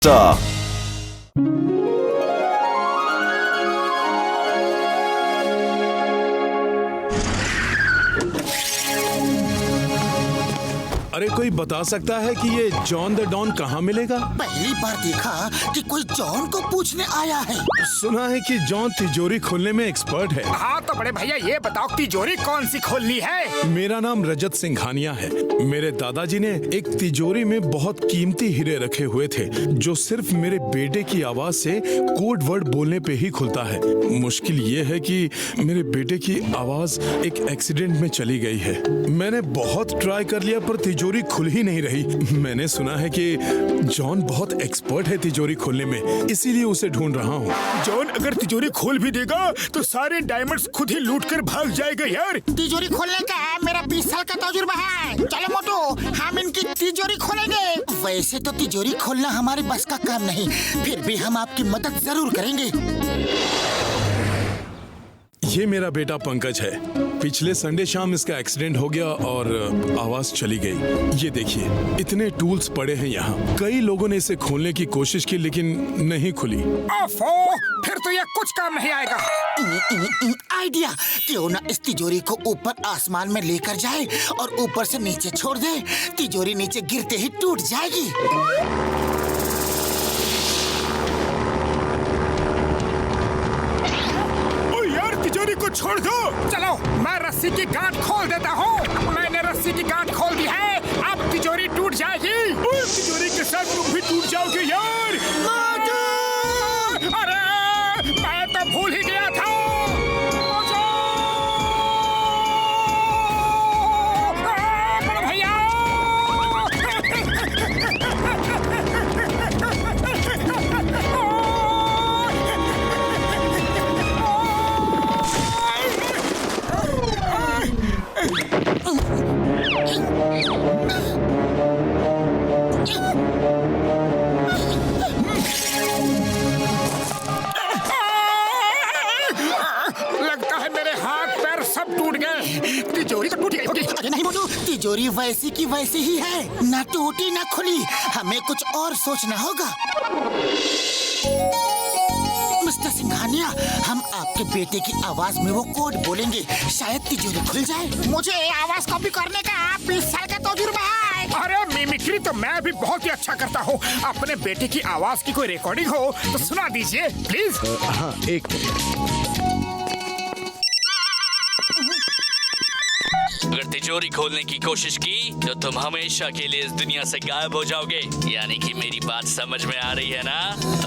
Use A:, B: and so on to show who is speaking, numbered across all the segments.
A: Star.
B: अरे कोई बता सकता है कि ये जॉन द डॉन कहाँ मिलेगा?
C: पहली बार देखा कि कोई जॉन को पूछने आया है।
B: सुना है कि जॉन तिजोरी खोलने में एक्सपर्ट है।
D: हाँ तो बड़े भैया ये बताओ तिजोरी कौन सी खोलनी है?
B: मेरा नाम रजत सिंघानिया है। मेरे दादाजी ने एक तिजोरी में बहुत कीमती हीरे रखे हुए थे जो सिर्फ मेरे बेटे की आवाज से कोड वर्ड बोलने पे ही खुलता है। मुश्किल ये है कि मेरे बेटे की आवाज एक एक्सीडेंट में चली गई है। मैंने बहुत ट्राई कर लिया पर तिजोरी खुल ही नहीं रही। मैंने सुना है कि जॉन बहुत एक्सपर्ट है तिजोरी खोलने में, इसीलिए उसे ढूंढ रहा हूँ।
D: जॉन अगर तिजोरी खोल भी देगा तो सारे डायमंड्स खुद ही लूट कर भाग जाएगा यार।
C: तिजोरी खोलने का मेरा 20 साल का तजुर्बा है। चलो मोटू, हम इनकी तिजोरी खोलेंगे। वैसे तो तिजोरी खोलना हमारे बस का काम नहीं, फिर भी हम आपकी मदद जरूर करेंगे।
B: ये मेरा बेटा पंकज है। पिछले संडे शाम इसका एक्सीडेंट हो गया और आवाज चली गई। ये देखिए, इतने टूल्स पड़े हैं यहाँ। कई लोगों ने इसे खोलने की कोशिश की लेकिन नहीं खुली।
D: ओफो, फिर तो ये कुछ काम नहीं आएगा।
C: आइडिया, क्यों ना इस तिजोरी को ऊपर आसमान में लेकर जाए और ऊपर से नीचे छोड़ दे। तिजोरी नीचे गिरते ही टूट जाएगी।
D: तिजोरी को छोड़ दो। चलो मैं रस्सी की गांठ खोल देता हूँ। मैंने रस्सी की गांठ खोल दी है, अब तिजोरी टूट जाएगी। तिजोरी के साथ तुम भी टूट जाओगे यार। अरे मैं तो भूल ही गया था। बड़े भैया लगता है मेरे हाथ पैर सब टूट गए। तिजोरी तो टूट गई होगी।
C: अरे नहीं मोटू, तिजोरी वैसी की वैसी ही है, ना टूटी ना खुली। हमें कुछ और सोचना होगा। मिस्टर सिंघानिया, हम आपके बेटे की आवाज में वो कोड बोलेंगे, शायद तिजोरी खुल जाए। मुझे आवाज कॉपी करने का 20 साल का तजुर्बा है।
D: अरे मिमिक्री तो मैं भी बहुत ही अच्छा करता हूँ। अपने बेटे की आवाज की कोई रिकॉर्डिंग हो तो सुना दीजिए प्लीज।
B: हाँ, एक
E: अगर तिजोरी खोलने की कोशिश की तो तुम हमेशा के लिए इस दुनिया से गायब हो जाओगे। यानी कि मेरी बात समझ में आ रही है ना?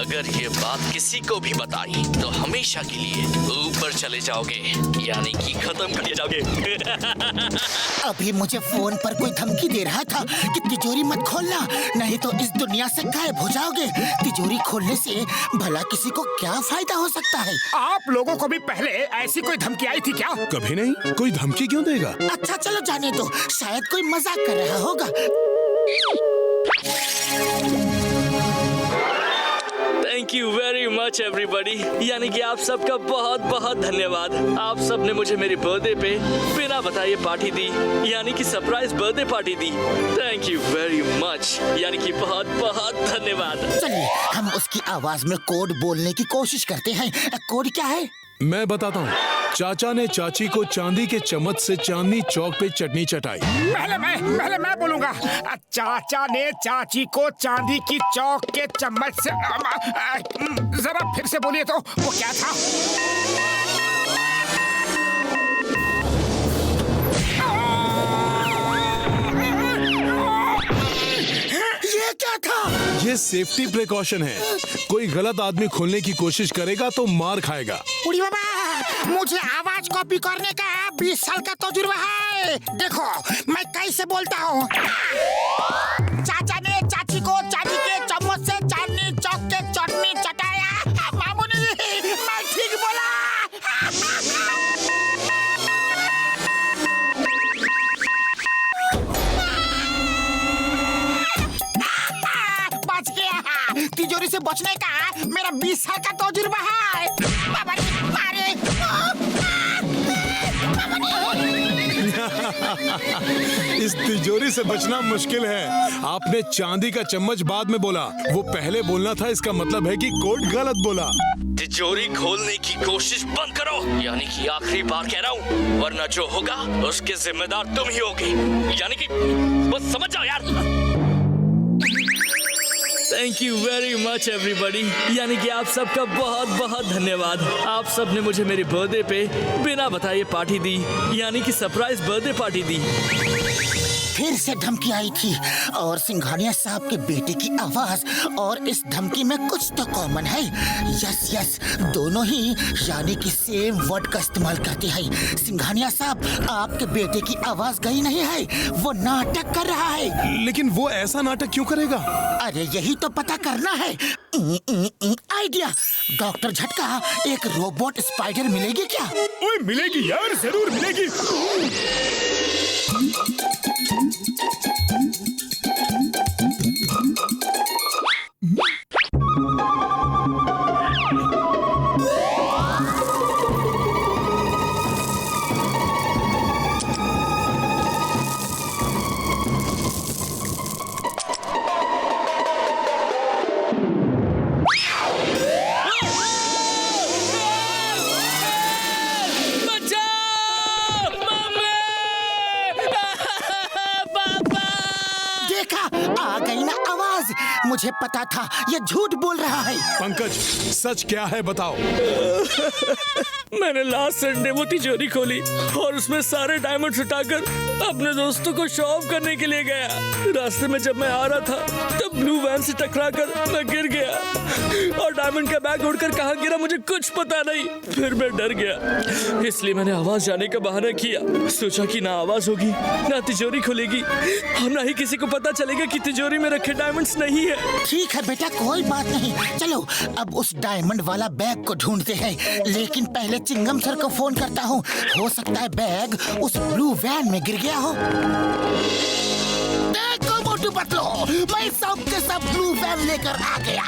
E: अगर ये बात किसी को भी बताई तो हमेशा के लिए ऊपर चले जाओगे, यानी कि खत्म कर दिए जाओगे।
C: अभी मुझे फोन पर कोई धमकी दे रहा था कि तिजोरी मत खोलना, नहीं तो इस दुनिया से गायब हो जाओगे। तिजोरी खोलने से भला किसी को क्या फायदा हो सकता है?
D: आप लोगों को भी पहले ऐसी कोई धमकी आई थी क्या?
B: कभी नहीं। कोई धमकी क्यों देगा?
C: अच्छा चलो जाने दो, शायद कोई मजाक कर रहा होगा।
E: Thank you very much everybody. यानी कि आप सबका बहुत बहुत धन्यवाद। आप सब ने मुझे मेरे बर्थडे पे बिना बताए पार्टी दी, यानी कि surprise birthday party the. Thank you very much, यानी कि बहुत बहुत धन्यवाद।
C: चलिए हम उसकी आवाज में कोड बोलने की कोशिश करते हैं। कोड क्या है?
B: मैं बताता हूँ। चाचा ने चाची को चांदी के चम्मच से चांदनी चौक पे चटनी चटाई।
D: पहले मैं बोलूंगा। चाचा ने चाची को चांदी की चौक के चम्मच से जरा फिर से बोलिए तो वो क्या था?
C: ये क्या था?
B: ये सेफ्टी प्रिकॉशन है। कोई गलत आदमी खोलने की कोशिश करेगा तो मार खाएगा।
C: उड़ी बाबा, मुझे आवाज कॉपी करने का 20 साल का तजुर्बा है। देखो मैं कैसे बोलता हूँ। चाचा ने चाची को चांदी के चम्मच से चांदनी चौक के चटनी चटाया। मामूली, मैं ठीक बोला। बच गया। तिजोरी से बचने का मेरा 20 साल का तजुर्बा है। बाबा रे, मारे।
B: इस तिजोरी से बचना मुश्किल है। आपने चांदी का चम्मच बाद में बोला, वो पहले बोलना था। इसका मतलब है कि कोड गलत बोला।
E: तिजोरी खोलने की कोशिश बंद करो, यानी कि आखिरी बार कह रहा हूँ, वरना जो होगा उसके जिम्मेदार तुम ही होगे। यानी कि बस समझ जाओ यार। Thank you very much everybody, यानी कि आप सबका बहुत बहुत धन्यवाद। आप सब ने मुझे मेरे बर्थडे पे बिना बताए पार्टी दी, यानी कि सरप्राइज बर्थडे पार्टी दी।
C: फिर से धमकी आई थी और सिंघानिया साहब के बेटे की आवाज और इस धमकी में कुछ तो कॉमन है। यस यस, दोनों ही यानी कि सेम वर्ड का इस्तेमाल करते हैं। सिंघानिया साहब, आपके बेटे की आवाज गई नहीं है, वो नाटक कर रहा है।
B: लेकिन वो ऐसा नाटक क्यों करेगा?
C: अरे यही तो पता करना है। आइडिया, डॉक्टर झटका, एक रोबोट स्पाइडर मिलेगी क्या?
D: ओए मिलेगी यार, जरूर मिलेगी।
C: आ गई ना आवाज, मुझे पता था ये झूठ बोल रहा है।
B: पंकज, सच क्या है बताओ।
E: मैंने लास्ट संडे वो तिजोरी खोली और उसमें सारे डायमंड्स उठाकर अपने दोस्तों को शो ऑफ करने के लिए गया। रास्ते में जब मैं आ रहा था तब ब्लू वैन से टकराकर मैं गिर गया और डायमंड का बैग उड़कर कहाँ गिरा मुझे कुछ पता नहीं। फिर मैं डर गया, इसलिए मैंने आवाज जाने का बहाना किया। सोचा कि ना आवाज होगी ना तिजोरी खुलेगी और ना ही किसी को पता चलेगा कि तिजोरी में रखे डायमंड्स नहीं है।
C: ठीक है बेटा, कोई बात नहीं। चलो अब उस डायमंड वाला बैग को ढूंढते हैं, लेकिन पहले चिंगम सर को फोन करता हूँ। हो सकता है बैग उस ब्लू वैन में गिर गया हो। देखो मोटू पतलो, मैं सब के सब ब्लू वैन लेकर आ गया।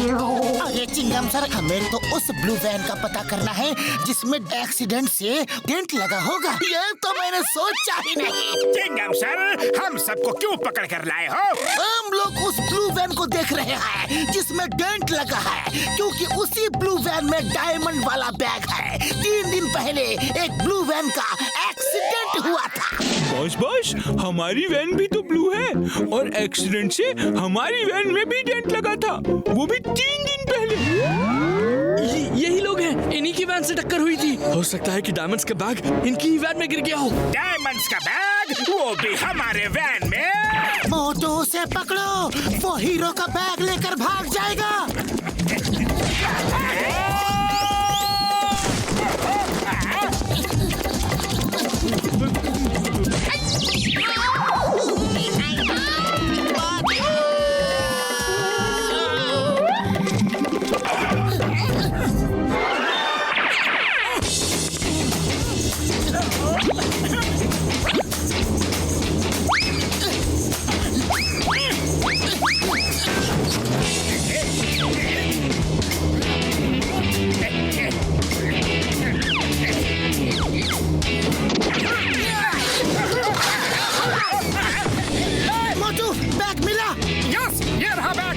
C: अरे चिंगम सर, हमें तो उस ब्लू वैन का पता करना है जिसमें एक्सीडेंट से डेंट लगा होगा। ये तो मैंने सोचा ही नहीं।
D: चिंगम सर, हम सबको क्यों पकड़ कर लाए हो?
C: हम लोग उस ब्लू वैन को देख रहे हैं जिसमें डेंट लगा है, क्योंकि उसी ब्लू वैन में डायमंड वाला बैग है। 3 दिन पहले एक ब्लू वैन का एक्सीडेंट हुआ था।
A: बॉस, हमारी वैन भी तो ब्लू है और एक्सीडेंट से हमारी वैन में भी डेंट लगा था, वो भी 3 दिन पहले।
E: यही लोग हैं, इन्हीं की वैन से टक्कर हुई थी। हो सकता है कि डायमंड्स का बैग इनकी ही वैन में गिर गया हो।
D: डायमंड्स का बैग, वो भी हमारे वैन में।
C: मोटू, उसे पकड़ो, वो हीरो का बैग लेकर भाग जाएगा। मोटू, बैग मिला।
D: यस, ये रहा बैग।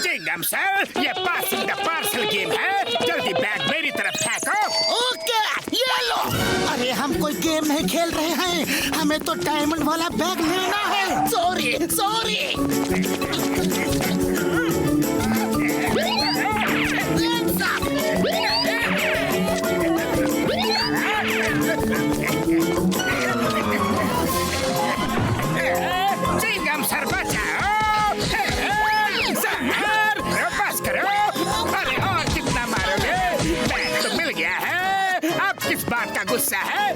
D: चिंगम सर, ये पासिंग द पार्सल गेम है। जल्दी बैग मेरी तरफ फेंको।
C: ओके, ये लो। अरे हम कोई गेम नहीं खेल रहे हैं, हमें तो डायमंड वाला बैग लेना है। Sorry sorry.
D: का गुस्सा है?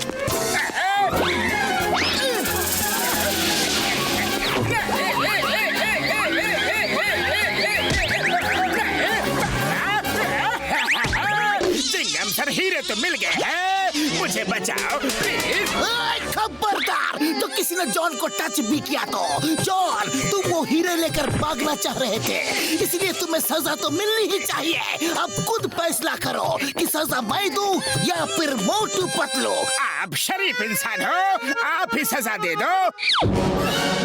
D: चिंगम सर, हीरे तो मिल गए हैं, मुझे बचाओ प्लीज।
C: खबरदार, तो किसी ने जॉन को टच भी किया तो जॉन, तुम वो हीरे लेकर भागना चाह रहे थे, इसलिए तुम्हें सजा तो मिलनी ही चाहिए। अब खुद फैसला करो कि सजा मैं दूं या फिर मोटू पतलू।
D: आप शरीफ इंसान हो, आप ही सजा दे दो।